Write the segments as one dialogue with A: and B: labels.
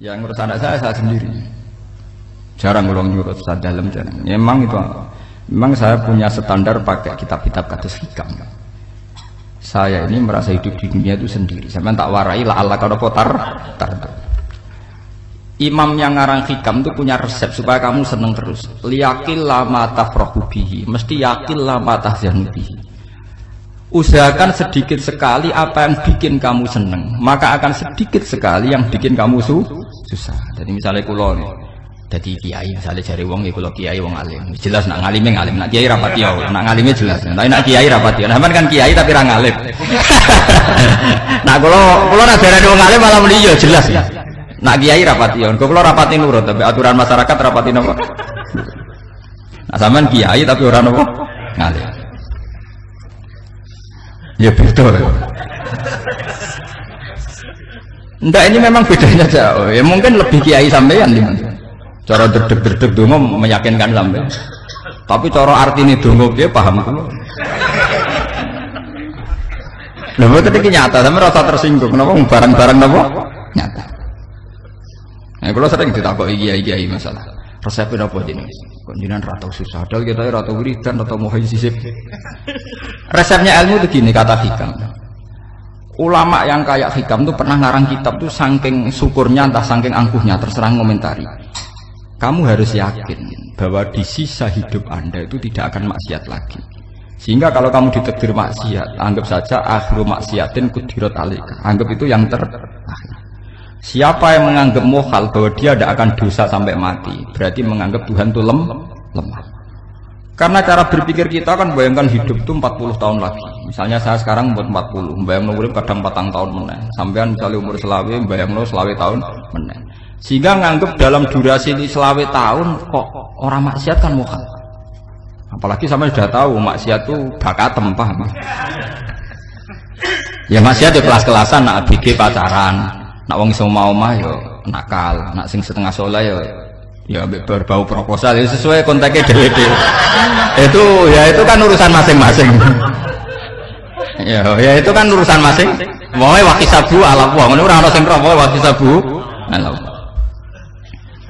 A: Yang ngurus anak saya sendiri. Jarang ngulung nyurut Ustaz Dalem jarang. Memang itu, memang saya punya standar pakai kitab-kitab kados hikam. Saya ini merasa hidup di dunia itu sendiri. Sampai tak warai lah Allah kalau kotar. Imam yang ngarang hikam itu punya resep supaya kamu seneng terus. Liyakil lama tafrahu bihi, mesti yakil lama tahzanu bihi. Usahakan sedikit sekali apa yang bikin kamu seneng, maka akan sedikit sekali yang bikin kamu susah. Jadi misalnya kulo nih, jadi kiai, misalnya cari wong, kulo kiai wong alim, jelas nak ngalimnya ngalim, nak kiai rapati ya, nak ngalimnya jelas. Tapi nak kiai rapati, nah kan kiai tapi orang ngalim. Nah kulo nak cari wong alim malah meliyo jelas ya. Nak kiai rapati ya, kulo rapati nurut, tapi aturan masyarakat rapati nopo. Nah sampean kiai tapi orang nopo ngalim. Ya betul. Enggak, ini memang bedanya jauh. Ya mungkin lebih kiai sampean gimana? Cara derdek-derdek dongo meyakinkan sampean. Tapi cara artine dongo piye paham kula. Lha boten iki nyata, sampe rasa tersinggung. Kenapa barang-barang napa? Nyata. Nah, kalau sering ditakoki kiai-kiai masalah. Resepnya apa jenenge? Kok jenengan ra tau susah, padahal kita ra tau wiridan atau mau sisip. Resepnya ilmu itu gini kata hikam. Ulama yang kayak hikam itu pernah ngarang kitab tuh saking syukurnya entah saking angkuhnya terserah ngomentari. Kamu harus yakin bahwa di sisa hidup Anda itu tidak akan maksiat lagi. Sehingga kalau kamu ditakdir maksiat, anggap saja akhiru maksiatin kudirat alika. Anggap itu yang terakhir. Siapa yang menganggap mohal bahwa dia tidak akan dosa sampai mati, berarti menganggap Tuhan itu lemah. Karena cara berpikir kita kan bayangkan hidup itu 40 tahun lagi. Misalnya saya sekarang umur 40, bayang urip kadang 4 tahun meneh. Sampean misalnya umur selawe, bayang selawe tahun meneh. Sehingga nganggap dalam durasi selawe tahun kok orang maksiat kan mohal. Apalagi sampai sudah tahu maksiat itu bakatem, paham? Ya maksiat di kelas-kelasan, nak BG pacaran. Nak wong iso omah yo nakal, nak sing setengah soleh ya berbau proposal ya sesuai kontaknya dhewe-dhewe. Itu kan urusan masing-masing. ya itu kan urusan masing. Wae wakisabu ala wong ngono ora ana sing roh wae wakisabu ala.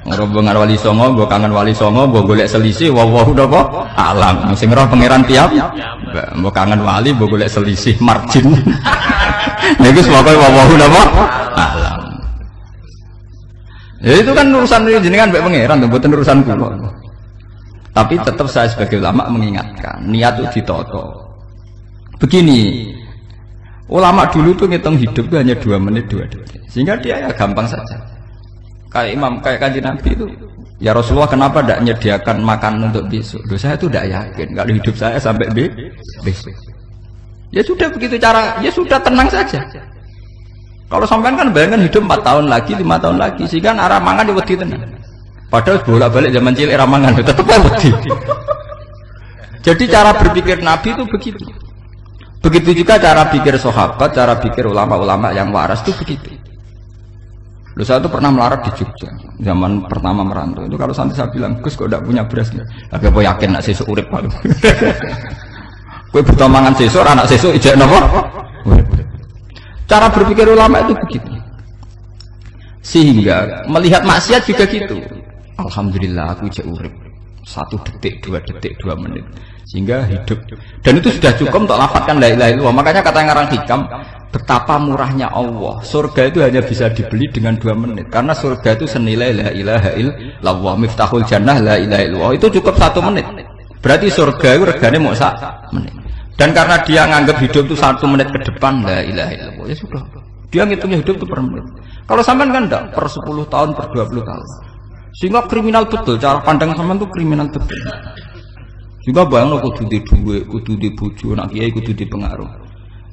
A: Ngrobongan wali songo, mbok kangen wali songo, mbok golek selisih wawahu napa alam. Sing roh pangeran tiap mbok kangen wali, mbok golek selisih margin. Niku semoga wawahu napa alam. Ya itu kan urusan jenengan mbek pangeran, mboten urusan kula. Tapi tetap saya sebagai ulama mengingatkan, niat itu ditoto. Begini, ulama dulu tuh ngitung hidup itu hanya 2 menit 2 detik. Sehingga dia ya gampang saja. Kayak imam, kayak kanjeng Nabi itu, ya Rasulullah kenapa tidak menyediakan makan untuk besok? Loh, saya itu tidak yakin kalau hidup saya sampai besok. Ya sudah begitu cara, ya sudah tenang saja. Kalau sampean kan bayangkan hidup 4 tahun lagi, 5 tahun lagi, sehingga arah mangan wedi tenang. Padahal bolak-balik zaman cilik arah mangan tetap wedi. Jadi cara berpikir Nabi itu begitu. Begitu juga cara pikir sahabat, cara pikir ulama-ulama yang waras itu begitu. Loh, saya itu pernah melarat di Jogja zaman pertama merantau. Itu kalau santri saya bilang, Gus kok tidak punya beras nih? Tapi apa yakin nak sesuk urip Pak? Kowe buta mangan sesuk, anak sesuk ijek napa? Cara berpikir ulama itu begitu. Sehingga melihat maksiat juga gitu. Alhamdulillah aku ijek urip 1 detik, 2 detik, 2 menit. Sehingga hidup. Dan itu sudah cukup untuk lafadzkan la ilaha illallah. Makanya kata yang ngarang hikam, betapa murahnya Allah. Surga itu hanya bisa dibeli dengan 2 menit. Karena surga itu senilai la ilaha illallah. Miftahul jannah la ilaha illallah. Itu cukup 1 menit. Berarti surga itu regane mau 1 menit. Dan karena dia nganggap hidup itu 1 menit ke depan, la ilaha illallah, ya sudah. Dia ngitungnya hidup itu per menit. Kalau sampean kan enggak, per 10 tahun, per 20 tahun. Sehingga kriminal betul, cara pandang sampean itu kriminal betul. Juga bayang kudu di duwe, kudu di bojo, nak kiai kudu di pengaruh.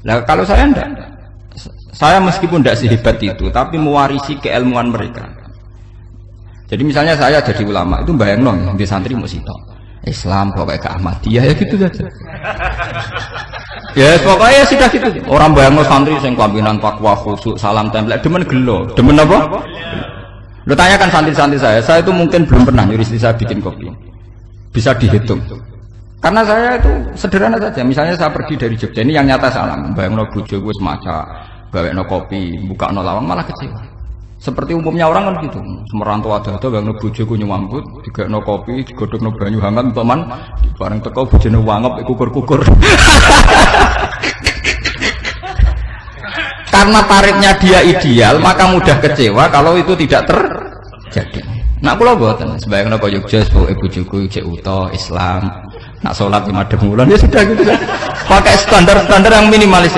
A: Nah kalau saya enggak. Saya meskipun tidak sehebat itu, tapi mewarisi keilmuan mereka. Jadi misalnya saya jadi ulama, itu bayang dong, di santri mau sitok. Islam pokoknya ke Ahmadiyah ya gitu saja. Ya pokoknya sudah gitu. Orang bayangno santri sing kelambinan takwa khusyuk salam tempel demen gelo. Demen apa? Lo tanyakan santri-santri saya itu mungkin belum pernah nyuruh istri saya bikin kopi. Bisa dihitung. Karena saya itu sederhana saja. Misalnya saya pergi dari Jogja, ini yang nyata salam. Bayangno bojo wis maca, gawekno kopi, bukakno lawang malah kecewa. Seperti umumnya orang kan gitu. Semerantau ada bang bojoku nyuambut, digekno kopi, digodhogno banyu hangat teman, bareng teko bojone wangep kukur-kukur. Karena tarifnya dia ideal, maka mudah kecewa kalau itu tidak terjadi. Nak kula mboten, sembayang napa Yogya pokoke bojoku cek uta Islam. Nak salat 5 wulan ya sudah gitu. Pakai standar-standar yang minimalis.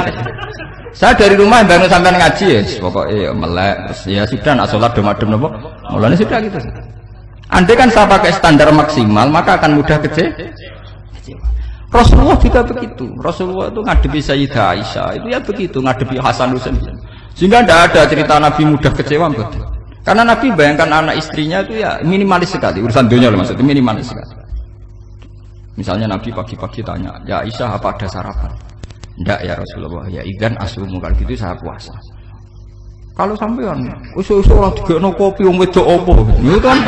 A: Saya dari rumah bangun sampai ngaji ya, pokoknya melek, terus ya sudah nak sholat domadem nopo, mulanya sudah gitu. Andai kan saya pakai standar maksimal, maka akan mudah kecewa. Rasulullah juga begitu. Rasulullah itu ngadepi Sayyidah Aisyah, itu ya begitu, ngadepi Hasan Husain. Sehingga tidak ada cerita Nabi mudah kecewa, betul. Karena Nabi bayangkan anak istrinya itu ya minimalis sekali, urusan dunia loh maksudnya minimalis sekali. Misalnya Nabi pagi-pagi tanya, ya Aisyah apa ada sarapan? Ndak ya Rasulullah, ya idzan asumu kalau gitu saya puasa. Kalau sampean usul-usul ora digekno kopi wong wedok opo? Itu kan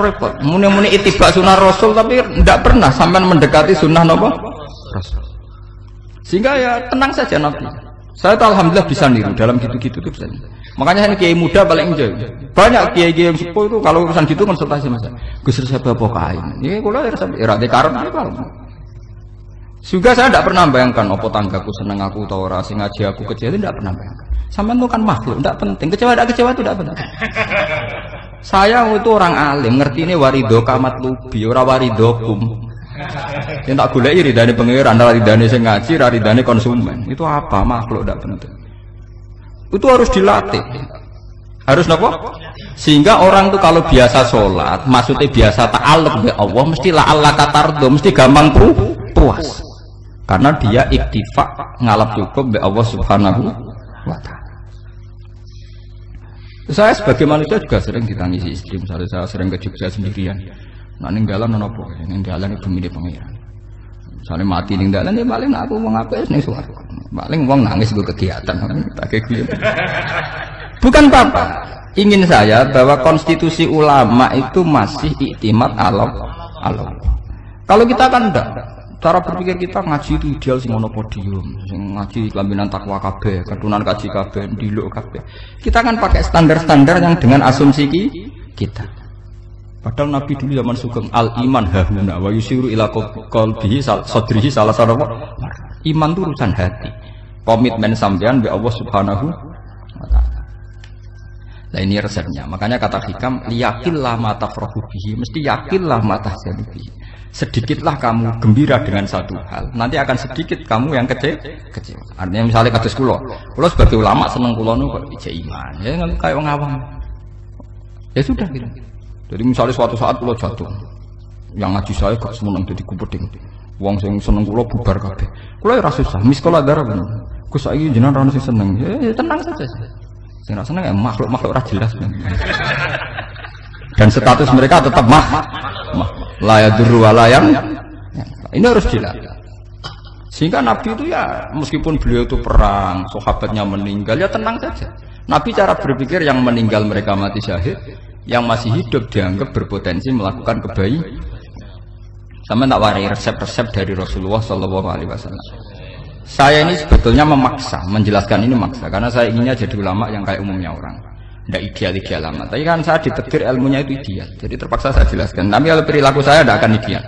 A: repot. Muni-muni ittiba sunah Rasul tapi ndak pernah sampean mendekati sunnah napa? Rasul. Sehingga ya tenang saja Nabi. Saya tuh alhamdulillah bisa niru dalam gitu-gitu tuh bisa. Makanya ini kiai muda paling enjoy. Banyak kiai-kiai yang sepuh itu kalau urusan gitu konsultasi Mas. Gus resep apa kae? Ya kula ora karep apa. Juga saya tidak pernah bayangkan apa tanggaku seneng aku atau ora sing ngaji aku kecewa, tidak pernah bayangkan. Sampean itu kan makhluk, tidak penting. Kecewa tidak kecewa itu tidak penting. Saya itu orang alim, ngerti ini warido kamat lubi, ora waridokum. Yang tak goleki ridane pangeran, ridane sing ngaji, ridane konsumen. Itu apa makhluk tidak penting. Itu harus dilatih. Harus napa? Sehingga orang itu kalau biasa sholat, maksudnya biasa ta'alluq bi Allah, mesti la'alla katardo, mesti gampang puas. Karena dia iktifak ngalap cukup be Allah Subhanahu wa ta'ala. Saya sebagai manusia juga sering ditangisi istri, misalnya saya sering ke Jogja sendirian. Nah ninggalan apa? Ninggalan itu milih pangeran. Misalnya mati ninggalan ya paling aku mau ngapain nih suara. Paling uang nangis gue kegiatan. Bukan apa-apa. Ingin saya bahwa konstitusi ulama itu masih iktimat Allah. Kalau kita kan enggak. Cara berpikir kita ngaji itu ideal sing ono podium, sing ngaji kelaminan takwa kabeh, keturunan kaji kabeh, ndiluk kabeh. Kita kan pakai standar-standar yang dengan asumsi kita. Padahal Nabi dulu zaman sugeng al-iman hahuna wa yusiru ila qalbihi sadrihi salah satu iman itu urusan hati. Komitmen sampean be Allah Subhanahu wa taala. Nah ini resepnya. Makanya kata hikam yakinlah ma tafrahu bihi, mesti yakinlah ma tahzanu bihi. Sedikitlah kamu gembira dengan satu hal, nanti akan sedikit kamu yang kecewa. Artinya misalnya kados kula sebagai ulama seneng kula nu kok ijek iman, ya kayak wong awam. Ya sudah gitu. Jadi misalnya suatu saat kula jatuh, yang ngaji saya gak semeneng dadi kupeding. Wong sing seneng kula bubar kabeh. Kula ya ora susah, miskola darah bener. Gus saiki jenengan ora sing seneng. Ya tenang saja. Sing ora seneng ya makhluk-makhluk ora jelas. Dan status mereka tetap la yadurru wa la yang ini harus dilatih. Sehingga Nabi itu ya meskipun beliau itu perang, sahabatnya meninggal ya tenang saja. Nabi cara berpikir yang meninggal mereka mati syahid, yang masih hidup dianggap berpotensi melakukan kebaikan. Sama tak warai resep-resep dari Rasulullah Shallallahu Alaihi Wasallam. Saya ini sebetulnya memaksa menjelaskan ini maksa karena saya inginnya jadi ulama yang kayak umumnya orang. Tidak ideal lama, tapi kan saya ditetir ilmunya itu ideal, jadi terpaksa saya jelaskan. Tapi kalau perilaku saya tidak akan ideal.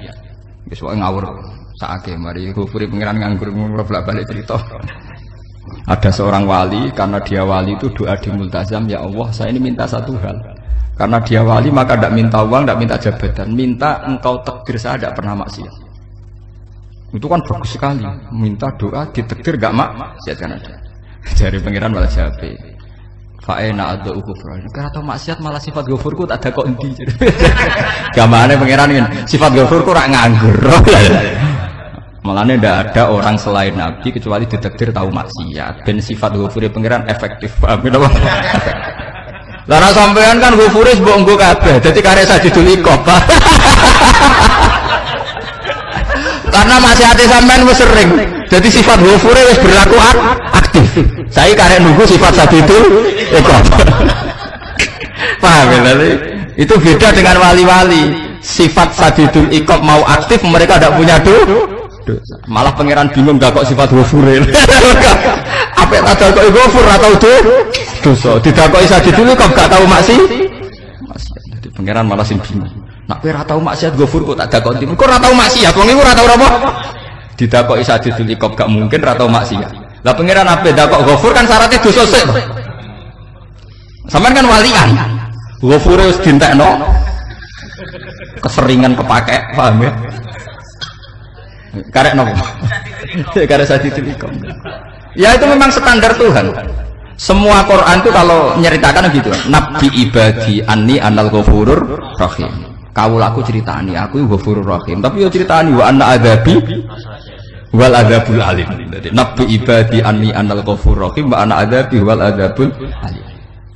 A: Besok ngawur, saake mari kufuri pengiran nganggur bolak balik cerita. Ada seorang wali, karena dia wali itu doa di multazam, ya Allah saya ini minta satu hal. Karena dia wali maka tidak minta uang, tidak minta jabatan, minta engkau takdir saya tidak pernah maksiat. Itu kan bagus sekali, minta doa ditakdir gak maksiat kan ada. Dari pengiran malah siapa? Fa'ena ada ukufur. Karena tahu maksiat malah sifat ghafurku tak ada kok endi. Gamane pangeran kan sifat ghafurku rak nganggur. Malahnya tidak ada orang selain Nabi kecuali ditakdir tahu maksiat. Ben sifat ghafure pangeran efektif. Paham napa? Lah sampean kan ghafure mbok nggo kabeh. Dadi karek sajidul iqab. Karena maksiate sampean wis sering. Jadi sifat ghafure wis berlaku aktif. Saya karek nunggu sifat sajidul iqab. Paham ya? Itu beda dengan wali-wali. Sifat sajidul iqab mau aktif mereka tidak punya dosa. Malah pangeran bingung gak kok sifat ghafure. Apa dakoki ghafur ora tau dosa. Didakoki Sajid dulu kok gak tau maksiat. Dadi pangeran malah sing bingung. Nak kowe ora tau maksiat ghafur kok tak dakoki. Kok ora tau maksiat, wong iku ora tau apa? Didakoki Sajid dulu kok gak mungkin ora tau maksiat. Lah pangeran ape dakok ghafur kan syaratnya dosa sik. Sampeyan kan walian. Ghafure wis dientekno. Keseringan kepake, paham ya? Karek nopo? Karek Sajid dulu. Ya itu memang standar Tuhan. Semua Quran itu kalau nyeritakan gitu. Nabi ibadi anni anal ghafurur rahim. Kaulaku ceritani aku ghafurur rahim. Tapi yo ceritani wa anna adzabi wal adzabul alim. Nabi ibadi anni anal ghafurur rahim wa anna adzabi wal adzabul alim.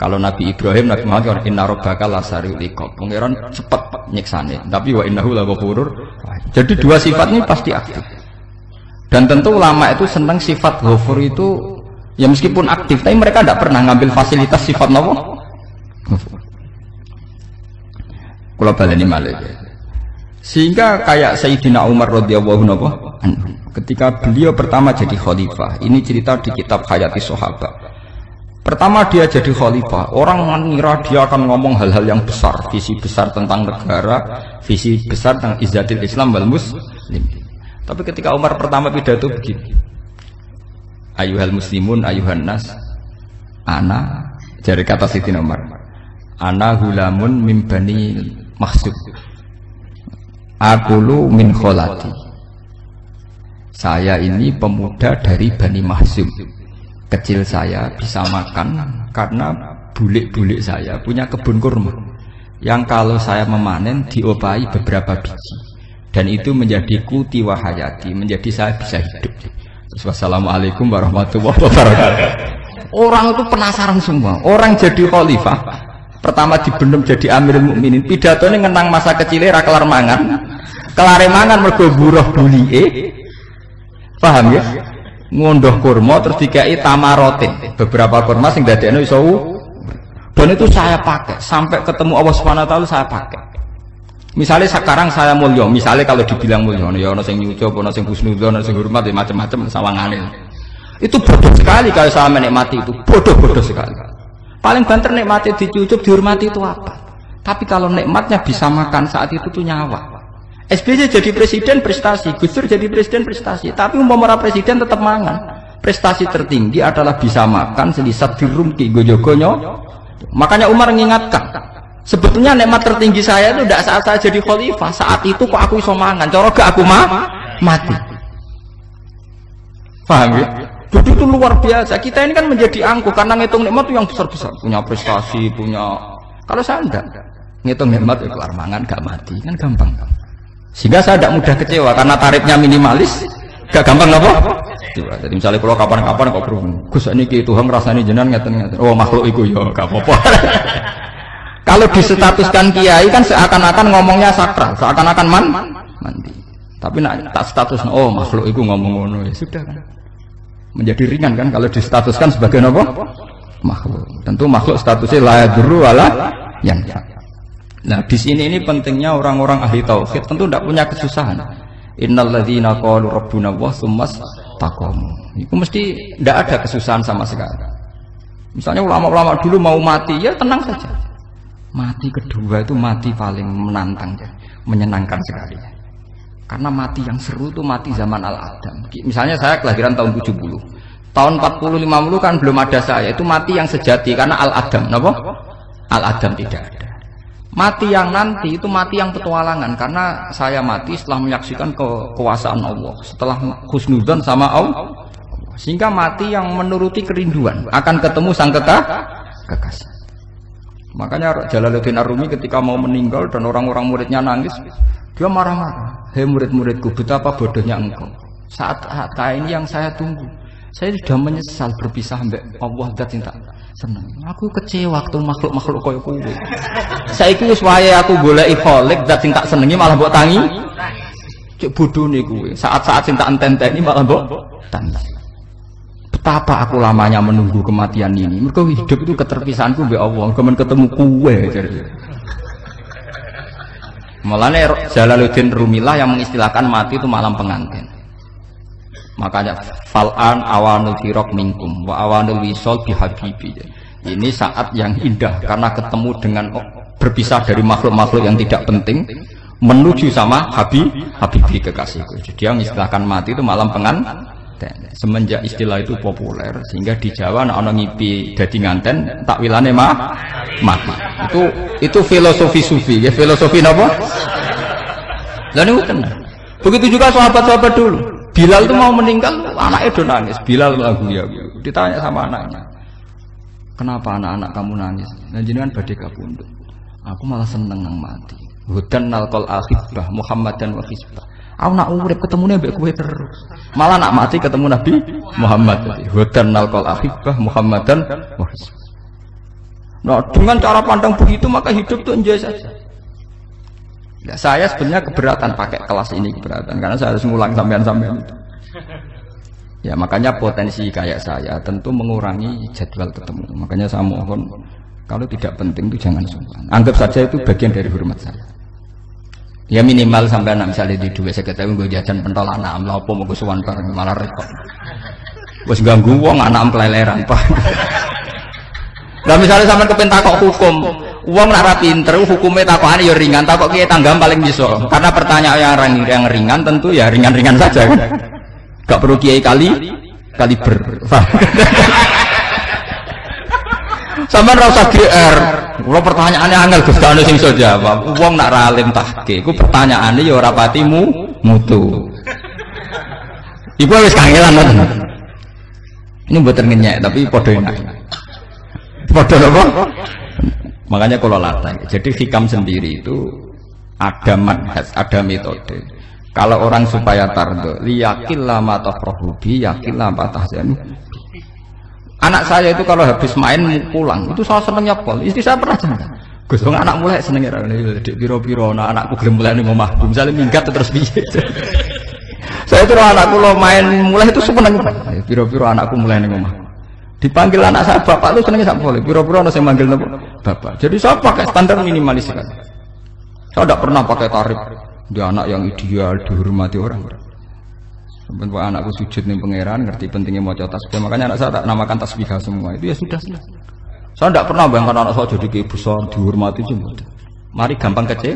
A: Kalau Nabi Ibrahim, Nabi Muhammad inna rabbaka lasariul iqab. Pangeran cepat nyiksane. Tapi wa innahu laghafurur rahim. Jadi dua sifat ini pasti aktif. Dan tentu ulama itu senang sifat ghafur itu ya meskipun aktif, tapi mereka tidak pernah ngambil fasilitas sifat nopo ghafur. Kula baleni malih. Sehingga kayak Sayyidina Umar radhiyallahu anhu ketika beliau pertama jadi khalifah, ini cerita di kitab Hayati Sahabat. Pertama dia jadi khalifah, orang mengira dia akan ngomong hal-hal yang besar, visi besar tentang negara, visi besar tentang izzatil Islam wal muslim. Tapi ketika Umar pertama pidato begini, ayuhal muslimun ayuhan nas, ana, dari kata Sayyidina Umar, ana hulamun min bani Makhzum, akulu min kholati. Saya ini pemuda dari Bani Makhzum. Kecil saya bisa makan karena bulik-bulik saya punya kebun kurma yang kalau saya memanen diopahi beberapa biji. Dan itu menjadi kuti wahayati, menjadi saya bisa hidup. Terus wassalamualaikum warahmatullahi wabarakatuh. Orang itu penasaran semua. Orang jadi khalifah, pertama dibenem jadi Amirul Mukminin, pidatonya ngenang masa kecilnya ra kelar mangan. Kelare mangan mergo buruh bulike. Paham ya? Ngondoh kurma terus dikai tamarotin. Beberapa kurma sing dadekno iso. Dan itu saya pakai sampai ketemu Allah Subhanahu wa taala saya pakai. Misalnya sekarang saya mulya, misalnya kalau dibilang mulya, ya ono sing nyucup, ono sing husnudzon, ono sing hormat, ya macam-macam sawangane. Itu bodoh sekali kalau saya menikmati itu, bodoh sekali. Paling banter nikmati dicucup, dihormati itu apa? Tapi kalau nikmatnya bisa makan saat itu tuh nyawa. SBY jadi presiden prestasi, Gus Dur jadi presiden prestasi, tapi umpama presiden tetap mangan. Prestasi tertinggi adalah bisa makan selisat dirumki gojo-gonyo. Makanya Umar mengingatkan. Sebetulnya nikmat tertinggi saya itu tidak saat saya jadi khalifah, saat itu kok aku iso mangan, cara gak aku mati. Paham ya? Jadi itu luar biasa. Kita ini kan menjadi angkuh karena ngitung nikmat itu yang besar-besar, punya prestasi, punya. Kalau saya enggak, ngitung nikmat itu kelar mangan gak mati, kan gampang. Sehingga saya tidak mudah kecewa karena tarifnya minimalis, gak gampang apa? Jadi misalnya kalau kapan-kapan kok berhubung, Gus ini Tuhan rasanya jenengan ngeten-ngeten. Oh makhluk itu ya gak apa-apa. Kalau disetatuskan kiai kan seakan-akan ngomongnya sakral, seakan-akan mandi. Tapi nak tak status, oh makhluk itu ngomong-ngomong ya sudah kan. Menjadi ringan kan kalau distatuskan sebagai apa? Makhluk. Tentu makhluk statusnya la yadurru wala yanfa. Nah di sini ini pentingnya orang-orang ahli tauhid tentu tidak punya kesusahan. Innal ladzina qalu rabbuna Allah tsumma istaqamu. Itu mesti tidak ada kesusahan sama sekali. Misalnya ulama-ulama dulu mau mati ya tenang saja. Mati kedua itu mati paling menantang, menyenangkan sekali. Karena mati yang seru itu mati zaman Al-Adam. Misalnya saya kelahiran tahun 70. Tahun 40-50 kan belum ada saya. Itu mati yang sejati karena Al-Adam. Kenapa? Al-Adam tidak ada. Mati yang nanti itu mati yang petualangan. Karena saya mati setelah menyaksikan kekuasaan Allah. Setelah husnudzon sama Allah. Sehingga mati yang menuruti kerinduan. Akan ketemu sang kekasih. Makanya Jalaluddin Ar-Rumi ketika mau meninggal dan orang-orang muridnya nangis, dia marah-marah. Hei murid-muridku, betapa bodohnya engkau. Saat ini yang saya tunggu. Saya sudah menyesal berpisah sampai Allah zat cinta senang. Aku kecewa waktu makhluk-makhluk koyo kowe. Saiki wis wayahe aku goleki kholik zat cinta senengi malah mbok tangi. Cek bodone kowe. Saat-saat cinta enten-enteni malah mbok tantang. Betapa aku lamanya menunggu kematian ini. Mergo hidup itu keterpisahanku mbek Allah, kemen ketemu kowe. Mulane Jalaluddin Rumilah yang mengistilahkan mati itu malam pengantin. Makanya fal'an awanul firaq minkum wa awanul wisol bihabibi. Ini saat yang indah karena ketemu dengan berpisah dari makhluk-makhluk yang tidak penting menuju sama habibi kekasihku. Jadi yang istilahkan mati itu malam pengantin. Semenjak istilah itu populer sehingga di Jawa ana ngipi dadi nganten takwilane mati. Itu filosofi sufi, ya filosofi napa? Lah niku tenan. Begitu juga sahabat-sahabat dulu. Bilal itu mau meninggal, anaknya do nangis. Bilal lagu ya. Ditanya sama anaknya. Kenapa anak-anak kamu nangis? Nah jenengan badhe kapundhut. Aku malah seneng nang mati. Hudan nalqal akhibah Muhammadan wa hizbah. Aku nak urip ketemune mbek kowe terus. Malah nak mati ketemu Nabi Muhammad. Hudan nalqal akhibah Muhammadan wa hizbah. Nah, dengan cara pandang begitu maka hidup itu enjoy saja. Nah, saya sebenarnya keberatan pakai kelas ini keberatan karena saya harus ngulang sampean-sampean itu. Ya makanya potensi kayak saya tentu mengurangi jadwal ketemu. Makanya saya mohon kalau tidak penting itu jangan sungkan. Anggap saja itu bagian dari hormat saya. Ya minimal sampai misalnya di dua sekretari gue jajan pentol anak am lapo mau gue suwan bareng malah repot. Wes ganggu wong anak am keleleran pak. Nah misalnya sampai kepen takok hukum, uang nak rapi pinter hukumnya takokane ya ringan, takok kiye tanggam paling bisa. Karena pertanyaan yang ringan tentu ya ringan-ringan saja. Gak perlu kiai kaliber. Sampeyan ora usah GR. Kula pertanyaannya angel Gus Dano sing iso jawab. Wong nak ra alim tahke, iku pertanyaane ya ora pati mutu. Iku wis kangelan ngoten. Ini mboten ngenyek tapi padha enak. Padha apa? Makanya kalau latih. Jadi hikam sendiri itu ada manhaj, ada metode. Kalau orang supaya tardo, liyakil lama tafrohubi, yakil lama tahzanu. Anak saya itu kalau habis main pulang, itu saya senengnya pol. Istri saya pernah cerita, Gus, anak mulai senengnya dek piro-piro, anakku gelem mulai nih ngomah, misalnya minggat terus piye. Saya itu anakku lo main mulai itu seneng, piro-piro anakku mulai nih ngomah. Dipanggil anak saya bapak itu senengnya sak boleh, piro-piro ana sing manggil bapak. Jadi saya pakai standar minimalis sekali. Saya tidak pernah pakai tarif dia anak yang ideal dihormati orang. Sampai anakku sujud nih pangeran, ngerti pentingnya mau tasbih. Makanya anak saya tak namakan tasbih semua. Itu ya sudah. Saya tidak pernah bayangkan anak saya jadi kayak besar, dihormati cuma. Mari gampang kecil.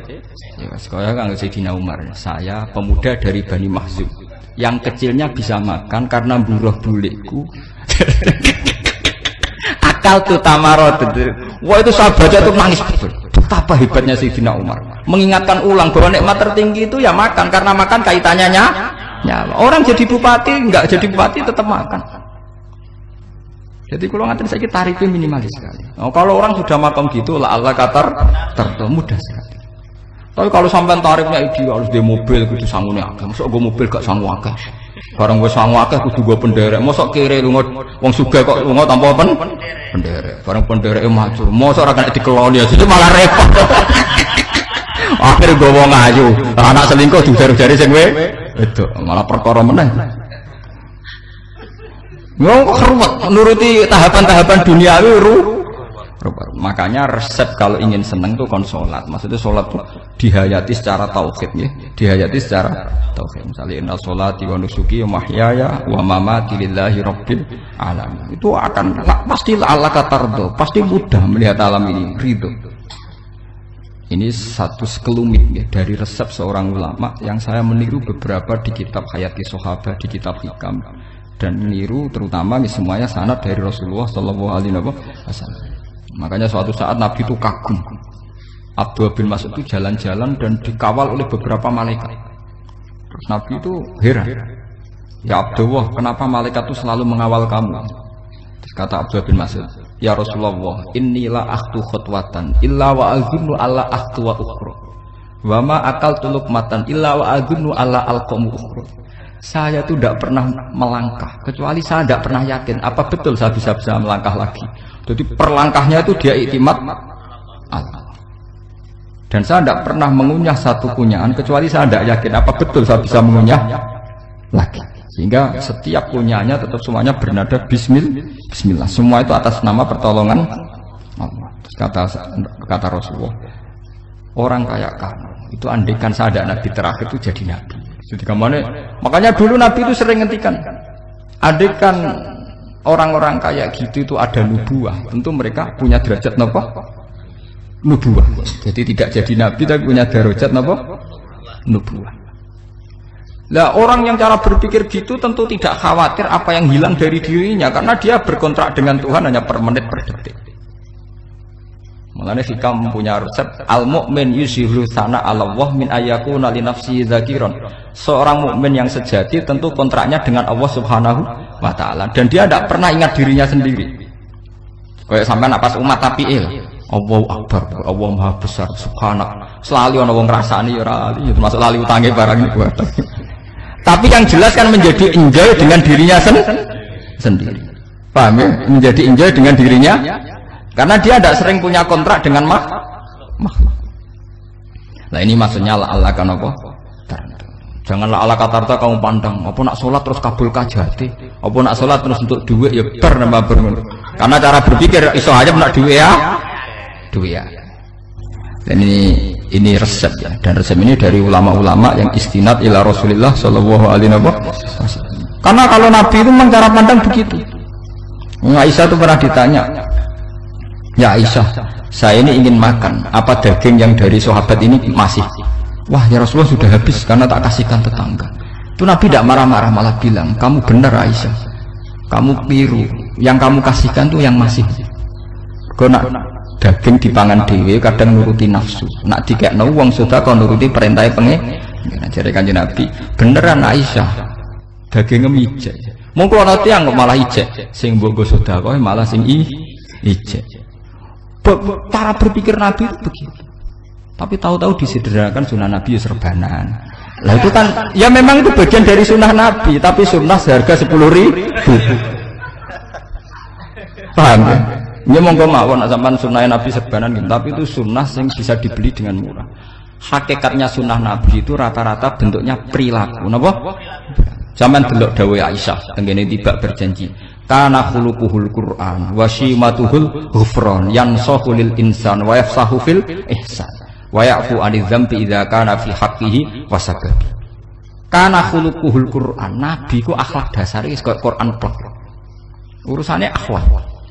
A: Ya, sekolah kan Sayyidina Umar. Saya pemuda dari Bani Mahzum. Yang kecilnya bisa makan karena buruh bulikku. Akal tuh tamarot. Wah itu saya baca tuh nangis. Betapa hebatnya Sayyidina Umar. Mengingatkan ulang bahwa nikmat tertinggi itu ya makan karena makan kaitannya nyawa. Orang jadi bupati, enggak jadi bupati tetap makan. Jadi kalau ngantin saya tarifnya minimalis sekali. Oh, kalau orang sudah makan gitu, lah Allah katar mudah sekali. Tapi kalau sampai tarifnya ideal harus di mobil gitu sangune akeh. Mosok gue mobil gak sangu akeh. Barang gue sangu akeh kudu gue penderek. Mosok kere lunga wong sugih kok lunga tanpa penderek. Barang pendereke maju. Mosok ora kena dikeloni jadi malah repot. Akhir gue wong ayu. Anak selingkuh diujar-ujari sing itu malah perkara meneh. Wong hormat menuruti tahapan-tahapan duniawi makanya resep kalau ingin seneng tuh kon sholat. Maksudnya sholat tuh dihayati secara tauhid ya. Dihayati secara tauhid. Misalnya inna sholati wa nusuki wa mahyaya wa mamati lillahi rabbil alamin. Itu akan pasti Allah katardo, pasti mudah melihat alam ini ridho. Ini satu sekelumit ya, dari resep seorang ulama yang saya meniru beberapa di kitab Hayati Sahabat, di kitab Hikam, dan meniru terutama semuanya sanad dari Rasulullah Shallallahu Alaihi Wasallam. Makanya suatu saat Nabi itu kagum. Abdullah bin Mas'ud itu jalan-jalan dan dikawal oleh beberapa malaikat. Terus Nabi itu heran. Ya Abdullah, kenapa malaikat itu selalu mengawal kamu? Terus kata Abdullah bin Mas'ud, ya Rasulullah, inilah akhtu khutwatan illa wa azunnu alla akhtu wa ukhra wa ma akaltu luqmatan illa wa azunnu alla alqamu ukhra. Saya itu tidak pernah melangkah kecuali saya tidak pernah yakin apa betul saya bisa melangkah lagi. Jadi perlangkahnya itu dia iktimat Allah. Dan saya tidak pernah mengunyah satu kunyahan kecuali saya tidak yakin apa betul saya bisa mengunyah lagi. Sehingga setiap kunyahannya tetap semuanya bernada Bismillah. Semua itu atas nama pertolongan Allah. Kata Rasulullah, orang kayak kamu itu andaikan saya ada nabi terakhir itu jadi nabi. Jadi kemana Makanya dulu Nabi itu sering ngendikan, adekan orang-orang kayak gitu itu ada nubuah, tentu mereka punya derajat napa? Nubuah. Jadi tidak jadi nabi tapi punya derajat napa? Nubuah. Lah orang yang cara berpikir gitu tentu tidak khawatir apa yang hilang dari dirinya karena dia berkontrak dengan Tuhan hanya per menit per detik. Mulane hikam punya resep al-mu'min yusiru sana Allah min ayyakuna li nafsi dzakiran. Seorang mukmin yang sejati tentu kontraknya dengan Allah Subhanahu wa taala dan dia tidak pernah ingat dirinya sendiri. Kayak sampean pas umat tapiil, Allahu Akbar, Allah Maha Besar, subhanak. Selalu ana wong ngrasani ya ora ali, termasuk lali utange barang niku. Tapi yang jelas kan menjadi enjoy dengan dirinya sendiri. Paham ya? Menjadi enjoy dengan dirinya karena dia tidak sering punya kontrak dengan makhluk. Nah ini maksudnya Allah kan apa? Janganlah Allah kata kamu pandang, apa nak sholat terus kabul kajati, apa nak sholat terus untuk duit ya nambah bermun. Karena cara berpikir iso aja nak duit ya. Dan ini resep ya, dan resep ini dari ulama-ulama yang istinad ila Rasulullah Shallallahu Alaihi Wasallam. Karena kalau Nabi itu memang cara pandang begitu. Aisyah itu pernah ditanya, ya Aisyah, saya ini ingin makan, apa daging yang dari sahabat ini masih? Wah ya Rasulullah sudah habis karena tak kasihkan tetangga. Itu Nabi tidak marah-marah malah bilang, kamu benar Aisyah, kamu keliru, yang kamu kasihkan tuh yang masih. Karena daging dipangan dewe kadang nuruti nafsu, nak dikekno wong sedekah nuruti perintah pengen. Jare Kanjeng Nabi, beneran Aisyah, dagingnya mijek. Mongko ana tiyang kok malah ijek, sing mbok sedekah malah sing ijek. Cara berpikir Nabi itu begitu. Tapi tahu-tahu disederhanakan sunnah Nabi ya serbanan. Lah itu kan, ya memang itu bagian dari sunnah Nabi, tapi sunnah seharga 10.000. Paham ya? Ini monggo mawon sampean sunnah Nabi serbanan gitu, tapi itu sunnah yang bisa dibeli dengan murah. Hakikatnya sunnah Nabi itu rata-rata bentuknya perilaku. Napa? Zaman delok dawuh Aisyah tengene tiba berjanji, kana khuluquhul Qur'an wa shimatuhul ghufran yansahu lil insan wa yafsahu fil ihsan wa ya'fu 'anil dzambi idza kana fi haqqihi wa sababi. Kana khuluquhul Qur'an, Nabi ku akhlak dasare wis kaya Quran plek. Urusane akhlak.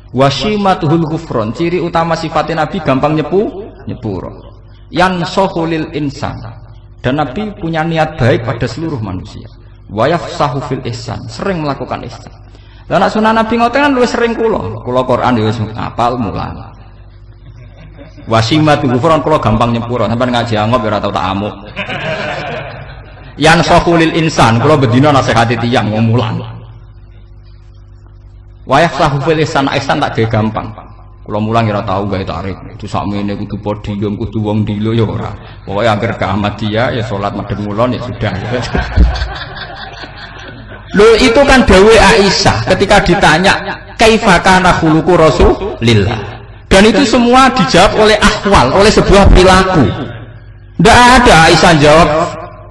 A: Wasimatuhul ghufron, ciri utama sifatnya Nabi gampang nyepuro. Yansahu lil insan, dan Nabi punya niat baik pada seluruh manusia. Wayafsahu fil ihsan, sering melakukan ihsan. Lah nek sunah Nabi ngoten kan luwih sering kula Quran ya wis apal mulang. Wasimatuhul ghufron kula gampang nyepuro, sampeyan ngaji angop ya ora tau tak amuk. Yansahu lil insan, kula bedina nasihati tiyang mulang. Wayah sahu fil ihsan tak gawe gampang. Kula mulang ora tau gawe tarik. Itu sakmene kudu podium, kudu wong dilo ya ora. Pokoke anggere ke Ahmadiyah ya salat madhep ngulon ya sudah. Loh itu kan dawuh Aisyah ketika ditanya kaifa kana khuluqu Rasulillah. Dan itu semua dijawab oleh ahwal, oleh sebuah perilaku. Ndak ada Aisyah jawab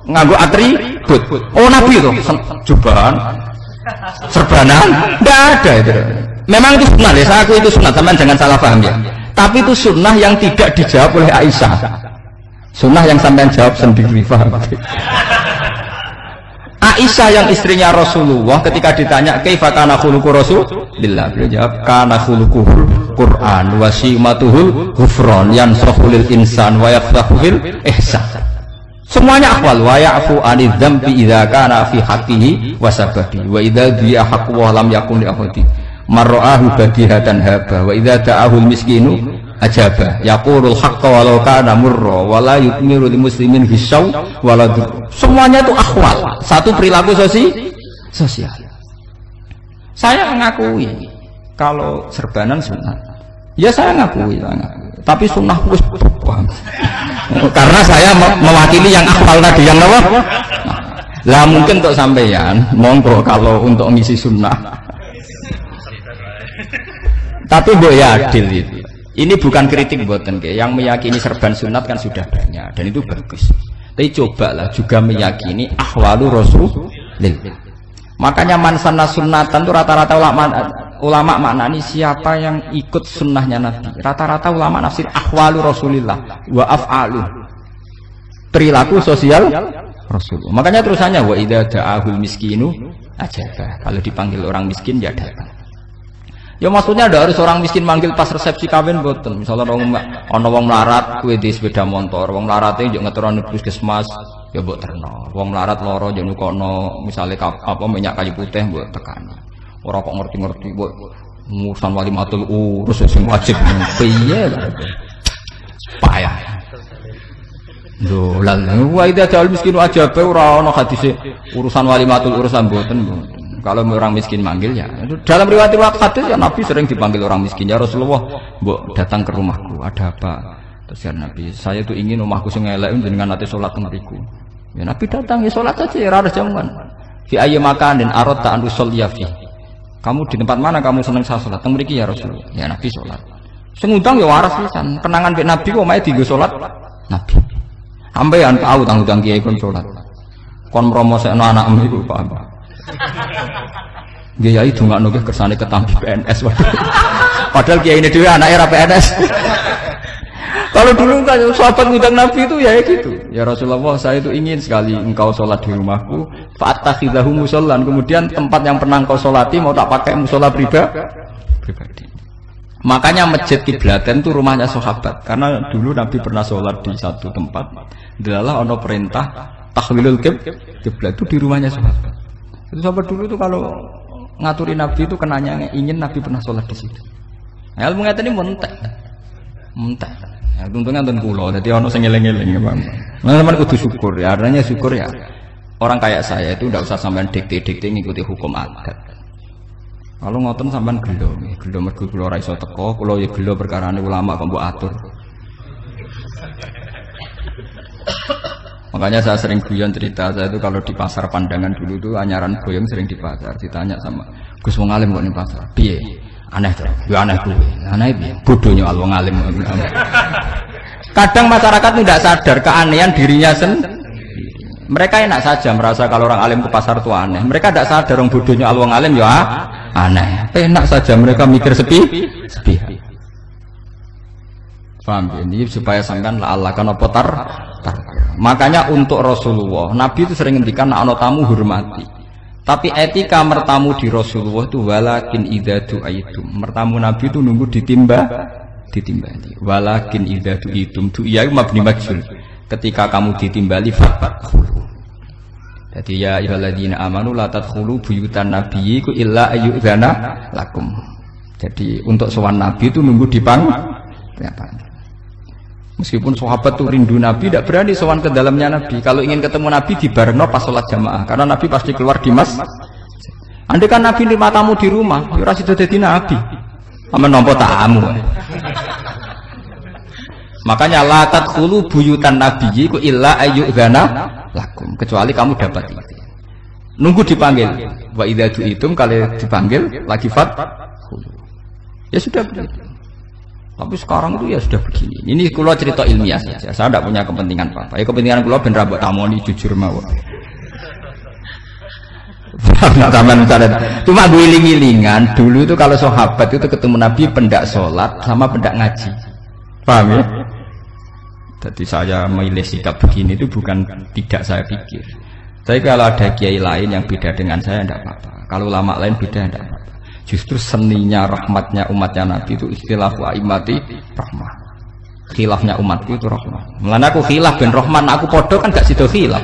A: nganggo atribut. Oh Nabi itu jubahan serbanan, tidak ada itu. Memang itu sunnah ya, saya aku itu sunnah, teman jangan salah paham ya. Tapi itu sunnah yang tidak dijawab oleh Aisyah. Sunnah yang sampean jawab sendiri, paham? Aisyah yang istrinya Rasulullah ketika ditanya kaifa kana khuluqu Rasulillah, beliau jawab kana khuluquhul Qur'an wa simatuhul ghufran yansahu lil insan wa yafsahu fil ihsan. Semuanya akwal wa ya'fu 'anil dzambi idza kana fi haqqihi wa sababi wa idza bi'a haqqu wa lam yakun li ahadi marra'ahu badihatan haba wa idza ta'ahul miskinu ajaba yaqulul haqqa walau kana murra wa la yutmiru lil muslimin hisaw wala dur. Semuanya itu akwal, satu perilaku sosial. Saya mengakui kalau serbanan sunnah. Ya saya ngakui. Tapi sunnah wis karena saya mewakili yang akwal tadi yang apa? Lah mungkin untuk sampeyan monggo kalau untuk ngisi sunnah. Tapi mbok ya adil itu. Ini bukan kritik mboten ke. Yang meyakini serban sunat kan sudah banyak dan itu bagus. Tapi cobalah juga meyakini ahwalu Rasulillah. Makanya mansana sunnatan itu rata-rata ulama maknani siapa yang ikut sunnahnya Nabi. Rata-rata ulama nafsir ahwalu Rasulillah wa af'alu, perilaku sosial Rasulullah. Makanya terusannya wa idza da'ahul miskinu ajabah. Kalau dipanggil orang miskin ya datang. Ya maksudnya ada harus orang miskin manggil pas resepsi kawin boten. Misalnya ana wong melarat kuwi di sepeda motor, wong melarate yo ngeterone puskesmas ya mbok terno. Wong melarat lara yo nukono misale apa minyak kayu putih mbok tekani. Ora kok ngerti-ngerti mbok ngurusan walimatul urus sing wajib piye lho. Payah. Lho lan wa idza da'al miskinu ajabe ora ana hadise urusan walimatul urusan boten. Kalau orang miskin manggil ya dalam riwayat hadis ya Nabi sering dipanggil orang miskin ya Rasulullah mbok datang ke rumahku ada apa terus ya Nabi saya tuh ingin rumahku sing elek jenengan ate salat teng mriku ya Nabi datang ya salat saja ya ora jaman fi ayyi makanin aradta an usolliya fi kamu di tempat mana kamu seneng salat teng mriki ya Rasulullah ya Nabi salat sing ngundang ya waras pisan kenangan mek Nabi kok mae dienggo salat Nabi ampean tahu tanggung kiai kon salat kon mromosekno anakmu iku paham Kiai dongakno nggih kersane ketampi PNS padahal kiai ini dhewe anake ra PNS. Kalau dulu kan sahabat ngundang Nabi itu ya gitu. Ya Rasulullah, saya itu ingin sekali engkau sholat di rumahku, fa'attakhidahu musollan. Kemudian tempat yang pernah engkau sholati mau tak pakai musola pribadi. Makanya masjid Kiblaten itu rumahnya sahabat. Karena dulu Nabi pernah sholat di satu tempat. Adalah ono perintah tahwilul kiblat itu di rumahnya sahabat. Itu sahabat dulu itu kalau ngaturi Nabi itu kenanya ingin Nabi pernah sholat di situ. Nah, ilmu ngeten ini mentek. Ya, untungnya nonton kulo, jadi ono sing eling-eling ya Bang. Nah, teman kudu syukur ya, adanya syukur ya. Orang kayak saya itu tidak usah sampean dikte-dikte ngikuti hukum adat. Kalau ngoten sampean gelo mergo kula ora iso teko, kula ya gelo perkarane ulama kok mbok atur. Makanya saya sering guyon cerita saya itu kalau di pasar Pandangan dulu itu anyaran boyong sering di pasar ditanya sama Gus wong alim kok ning pasar piye aneh to ya aneh kuwi aneh piye bodohnya wong alim. Kadang masyarakat tidak sadar keanehan dirinya sendiri. Mereka enak saja merasa kalau orang alim ke pasar itu aneh. Mereka tidak sadar orang bodohnya wong alim ya aneh. Enak saja mereka mikir sepi. Paham ya? Ini supaya sampean Allah kan apa tar. Makanya untuk Rasulullah, Nabi itu sering ngendikan ana tamu hormati. Tapi etika mertamu di Rasulullah itu walakin idza du'aitum. Mertamu Nabi itu nunggu ditimbali. Walakin idza du'itum du'iya mabni majhul. Ketika kamu ditimbali fadkhulu. Jadi ya ayyuhalladzina amanu la tadkhulu buyutan nabiyyi illa ayyudzana lakum. Jadi untuk sowan Nabi itu nunggu dipanggil. Meskipun sahabat tuh rindu Nabi, tidak berani sowan ke dalamnya Nabi. Kalau ingin ketemu Nabi dibarengno pas sholat jamaah, karena Nabi pasti keluar di masjid. Andai kan Nabi nerima tamu di rumah, ya ora sida dadi Nabi. Amen nampa tamu. Makanya la tadkhulu buyutan nabiyyi ku illa ayyudzana lakum, kecuali kamu dapat itu. Nunggu dipanggil. Wa idza du'itum kalau dipanggil lagi ya sudah begitu. Tapi sekarang itu ya sudah begini. Ini kulo cerita ilmiah saja. Saya tidak punya kepentingan apa-apa. Ya kepentingan kulo ben rambut tamoni jujur mawon. Cuma guling-gilingan dulu itu kalau sahabat itu ketemu Nabi pendak sholat sama pendak ngaji. Paham ya? Jadi saya memilih sikap begini itu bukan tidak saya pikir. Tapi kalau ada kiai lain yang beda dengan saya tidak apa-apa. Kalau ulama lain beda tidak apa-apa. Justru seninya rahmatnya umatnya Nabi itu istilah wa'imati rahmah. Khilafnya umatku itu rahmah. Mulanya aku khilaf ben rahman, aku podo kan gak sido khilaf.